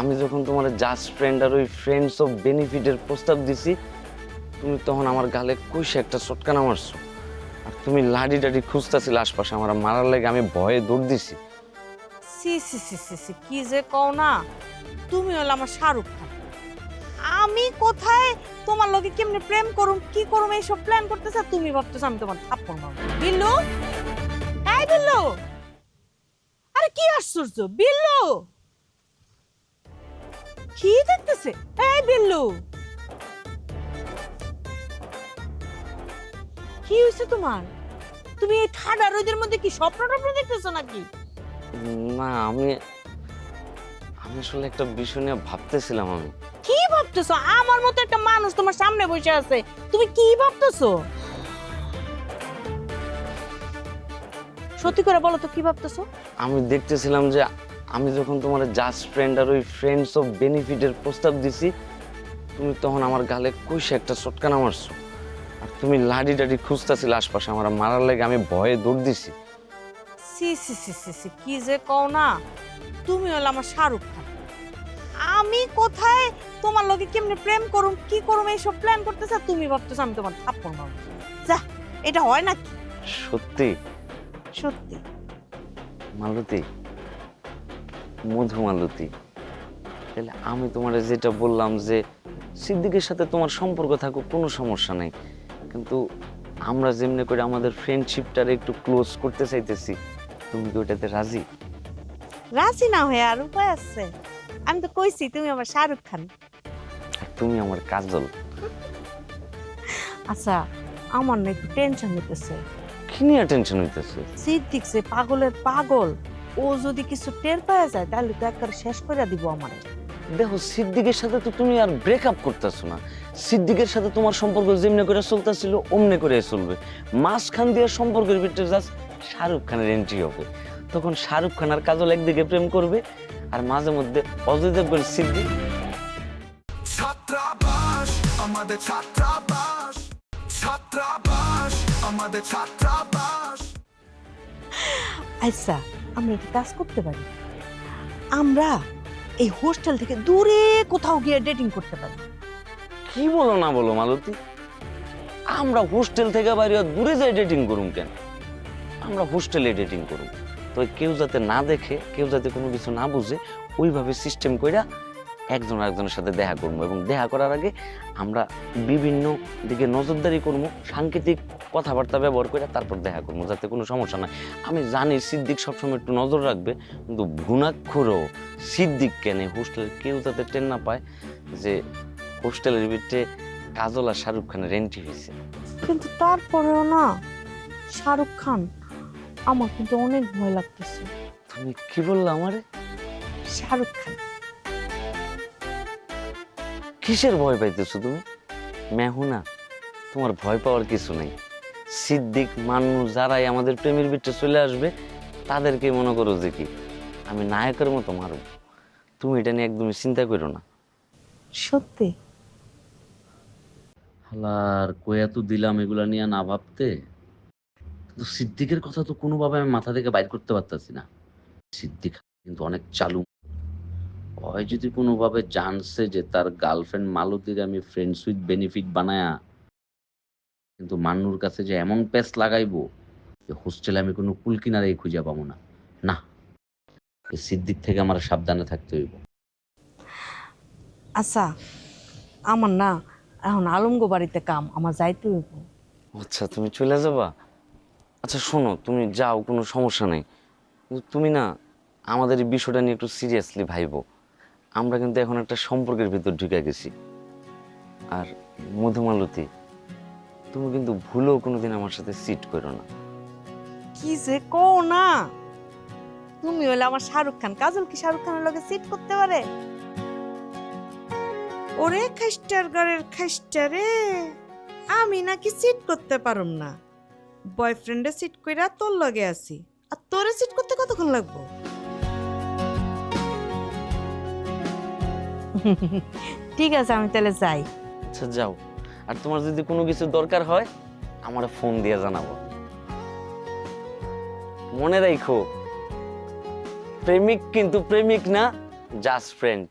আমি যখন তোমার জাস্ট ফ্রেন্ড আর ওই ফ্রেন্ডস অফ বেনিফিটের প্রস্তাব দিছি, তুমি তখন আমার গালে কইসে একটা চটকানা মারছো। আর তুমি লাডি টাডি খুঁজতেছিলে আশপাশে, আমার মারার লাগে আমি ভয়ে দৌড় দিছি। সি সি সি সি সি কি যে কও না, তুমি হলো আমার শাহরুখ খান। আমি কোথায় তোমার লগে কেমনে প্রেম করুম কি করুম এইসব প্ল্যান করতেছে, তুমি ভাবতেছো আমি তোমার থাপ্পড় মারবো। বিল্লু, এই বিল্লু, আরে কি আশ্চর্য বিল্লু, কি দেখতেছে? এই বিল্লু, কি হয়েছে তোমার? তুমি এই ঠাডা রোদের মধ্যে কি স্বপ্ন টপ্ন দেখতেছো নাকি? না, আমি আসলে একটা বিষয় নিয়ে ভাবতেছিলাম। আমি কি ভাবতেছো? আমার মতো একটা মানুষ তোমার সামনে বসে আছে, তুমি কি ভাবতেছো? সত্যি করে বলো তো কি ভাবতেছো? আমি দেখতেছিলাম যে আমি যখন তোমার জাস্ট ফ্রেন্ড আর ওই ফ্রেন্ডস অফ বেনিফিটের প্রস্তাব দিছি, তুমি তখন আমার গালে কইসে একটা চটকানা মারছো। আর তুমি লাডি টাডি খুঁজতেছিলে আশপাশে, আমার মারার লাগে আমি ভয়ে দৌড় দিছি। সি সি সি সি সি কি যে কও না, তুমি হলো আমার শাহরুখ খান। আমি কোথায় তোমার লগে কেমনে প্রেম করুম কি করুম এইসব প্ল্যান করতেছে, তুমি ভাবতেছো আমি তোমার থাপ্পড় মারবো। যা, এটা হয় নাকি? সত্যি সত্যি। মালতী, মধু মালতী, তাহলে আমি তোমার যেটা বললাম যে সিদ্দিকের সাথে তোমার সম্পর্ক থাকুক, কোনো সমস্যা নেই, কিন্তু আমরা যেমনি করে আমাদের ফ্রেন্ডশিপটারে একটু ক্লোজ করতে চাইতেছি, তুমি কি ওটাতে রাজি? রাজি না হয়ে আর উপায় আছে? আমি তো কইছি তুমি আমার শাহরুখ খান। আর তুমি আমার কাজল। আচ্ছা, আমার না একটু টেনশন হইতেছে। কি নিয়ে টেনশন হইতেছে? সিদ্দিক যে পাগলের পাগল, ও যদি কিছু টের পাওয়া যায় তাহলে তো একবার শেষ করে দিব আমার। দেখো, সিদ্দিকের সাথে তো তুমি আর ব্রেকআপ করতেছো না। সিদ্দিকের সাথে তোমার সম্পর্ক যেমনি করে চলতেছিল অমনি করে চলবে। মাঝখান দিয়ে সম্পর্কের ভিতরে জাস্ট শাহরুখ খানের এন্ট্রি হবে। তখন শাহরুখ খান আর কাজল একদিকে প্রেম করবে, আর মাঝে মধ্যে অজয় দেবগন সিদ্দিক। ছাত্রাবাস আমাদের ছাত্রাবাস, ছাত্রাবাস আমাদের ছাত্রাবাস। আচ্ছা, আমরা একটা কাজ করতে পারি, আমরা এই হোস্টেল থেকে দূরে কোথাও গিয়ে ডেটিং করতে পারি। কি বলো না বলো মালতী, আমরা হোস্টেল থেকে বাইরে দূরে যাই ডেটিং করুম কেন? আমরা হোস্টেলে ডেটিং করুম, তো কেউ যাতে না দেখে, কেউ যাতে কোনো কিছু না বুঝে, ওইভাবে সিস্টেম কইরা একজন আরেকজনের সাথে দেখা করবো, এবং দেখা করার আগে আমরা বিভিন্ন দিকে নজরদারি করবো, সাংকেতিক কথাবার্তা ব্যবহার করে তারপর দেখা করবো, যাতে কোনো সমস্যা না। আমি জানি সিদ্দিক সবসময় একটু নজর রাখবে, কিন্তু ঘুণাক্ষরও সিদ্দিক কেন হোস্টেলের কেউ যাতে টেন না পায় যে হোস্টেলের ভিতরে কাজল আর শাহরুখ খানের এন্ট্রি হয়েছে। কিন্তু তারপরেও না, শাহরুখ খান, আমার কিন্তু অনেক ভয় লাগতেছে। তুমি কি বললা আমারে? শাহরুখ খান। কিসের ভয় পাইতেছো তুমি? মেহুনা, তোমার ভয় পাওয়ার কিছু নেই। সিদ্দিক, মানু, যারাই আমাদের প্রেমের ভিতরে চলে আসবে, তাদেরকে মনে করো যে কি আমি নায়কের মতো মারব। তুমি এটা নিয়ে একদমই চিন্তা করো না। সত্যি? হালার কয়া তো দিলাম এগুলা নিয়ে না ভাবতে, কিন্তু সিদ্দিকের কথা তো কোনোভাবে আমি মাথা থেকে বাইর করতে পারতাছি না। সিদ্দিক কিন্তু অনেক চালু। হয় যদি কোনোভাবে জানছে যে তার গার্লফ্রেন্ড মালতীর আমি ফ্রেন্ডস উইথ বেনিফিট বানায়া কিন্তু মান্নুর কাছে যে এমন প্যাচ লাগাইবো যে হোস্টেলে আমি কোনো কুল কিনারেই খুঁজে পাবো না। না, এই সিদ্দিক থেকে আমার সাবধানে থাকতে হইব। আচ্ছা, আমার না এখন আলমগো বাড়িতে কাম, আমার যাইতে হইব। আচ্ছা, তুমি চলে যাবা? আচ্ছা শোনো, তুমি যাও, কোনো সমস্যা নেই, কিন্তু তুমি না আমাদের এই বিষয়টা নিয়ে একটু সিরিয়াসলি ভাইবো। আমরা কিন্তু এখন একটা সম্পর্কের ভিতর ঢুকে গেছি। আর মধুমালতী, তুমি কিন্তু ভুলেও কোনোদিন আমার সাথে সিট করো না। কি যে কও না, তুমি হলে আমার শাহরুখ খান, কাজল কি শাহরুখ খানের লগে সিট করতে পারে? ওরে খাইস্টার ঘরের খাইস্টা রে, আমি নাকি সিট করতে পারুম না? বয়ফ্রেন্ডে সিট কইরা তোর লগে আছি, আর তোরে সিট করতে কতক্ষণ লাগবো? ঠিক আছে, আমি তাহলে যাই। আচ্ছা যাও, আর তোমার যদি কোনো কিছু দরকার হয় আমার ফোন দিয়ে জানাবো। মনে রাখো, প্রেমিক কিন্তু প্রেমিক না, জাস্ট ফ্রেন্ড।